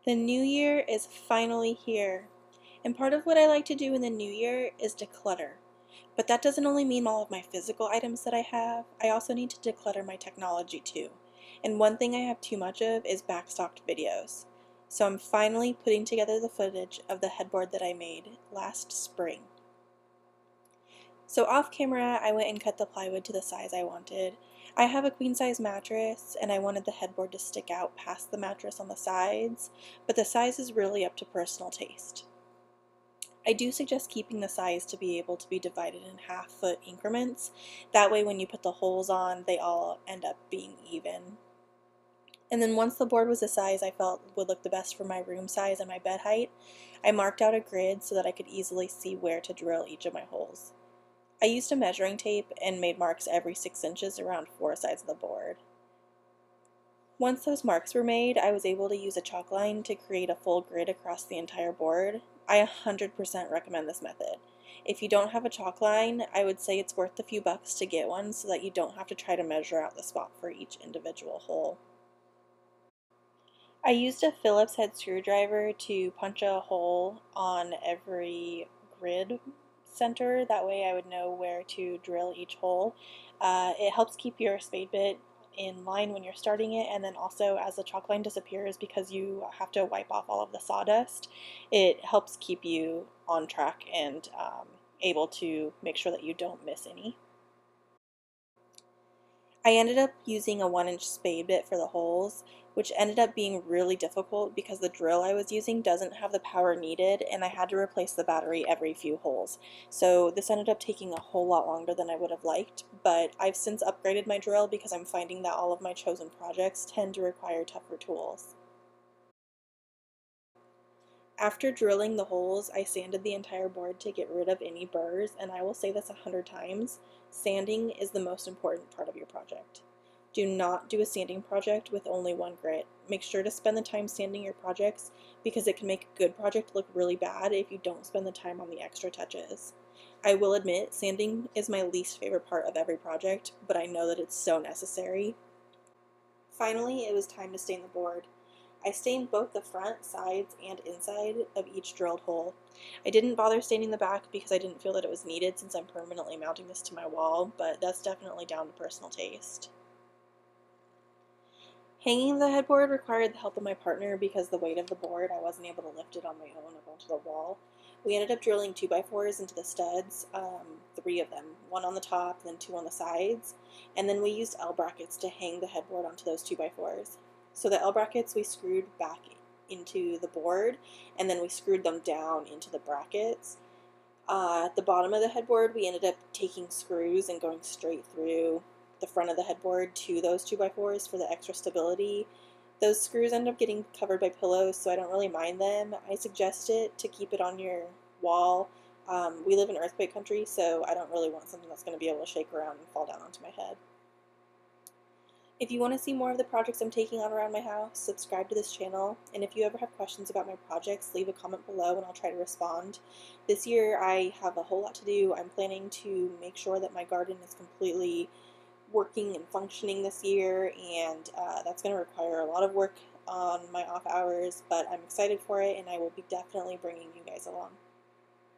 The new year is finally here, and part of what I like to do in the new year is declutter. But that doesn't only mean all of my physical items that I have, I also need to declutter my technology too. And one thing I have too much of is backstocked videos. So I'm finally putting together the footage of the headboard that I made last spring. So off camera, I went and cut the plywood to the size I wanted. I have a queen size mattress and I wanted the headboard to stick out past the mattress on the sides, but the size is really up to personal taste. I do suggest keeping the size to be able to be divided in half-foot increments. That way when you put the holes on, they all end up being even. And then once the board was the size I felt would look the best for my room size and my bed height, I marked out a grid so that I could easily see where to drill each of my holes. I used a measuring tape and made marks every 6 inches around 4 sides of the board. Once those marks were made, I was able to use a chalk line to create a full grid across the entire board. I 100% recommend this method. If you don't have a chalk line, I would say it's worth a few bucks to get one so that you don't have to try to measure out the spot for each individual hole. I used a Phillips head screwdriver to punch a hole on every grid center. That way I would know where to drill each hole. It helps keep your spade bit in line when you're starting it, and then also as the chalk line disappears, because you have to wipe off all of the sawdust, it helps keep you on track and able to make sure that you don't miss any. I ended up using a 1-inch spade bit for the holes, which ended up being really difficult because the drill I was using doesn't have the power needed and I had to replace the battery every few holes. So this ended up taking a whole lot longer than I would have liked, but I've since upgraded my drill because I'm finding that all of my chosen projects tend to require tougher tools. After drilling the holes, I sanded the entire board to get rid of any burrs, and I will say this 100 times, sanding is the most important part of your project. Do not do a sanding project with only one grit. Make sure to spend the time sanding your projects because it can make a good project look really bad if you don't spend the time on the extra touches. I will admit, sanding is my least favorite part of every project, but I know that it's so necessary. Finally, it was time to stain the board. I stained both the front, sides, and inside of each drilled hole. I didn't bother staining the back because I didn't feel that it was needed since I'm permanently mounting this to my wall, but that's definitely down to personal taste. Hanging the headboard required the help of my partner because the weight of the board, I wasn't able to lift it on my own up onto the wall. We ended up drilling 2x4s into the studs, 3 of them, 1 on the top, then 2 on the sides, and then we used L brackets to hang the headboard onto those 2x4s. So the L brackets we screwed back into the board, and then we screwed them down into the brackets. At the bottom of the headboard, we ended up taking screws and going straight through the front of the headboard to those 2x4s for the extra stability. Those screws end up getting covered by pillows, so I don't really mind them. I suggest it to keep it on your wall. We live in earthquake country, so I don't really want something that's going to be able to shake around and fall down onto my head. If you want to see more of the projects I'm taking on around my house, subscribe to this channel, and if you ever have questions about my projects, leave a comment below and I'll try to respond. This year I have a whole lot to do. I'm planning to make sure that my garden is completely working and functioning this year, and that's going to require a lot of work on my off hours, but I'm excited for it and I will be definitely bringing you guys along.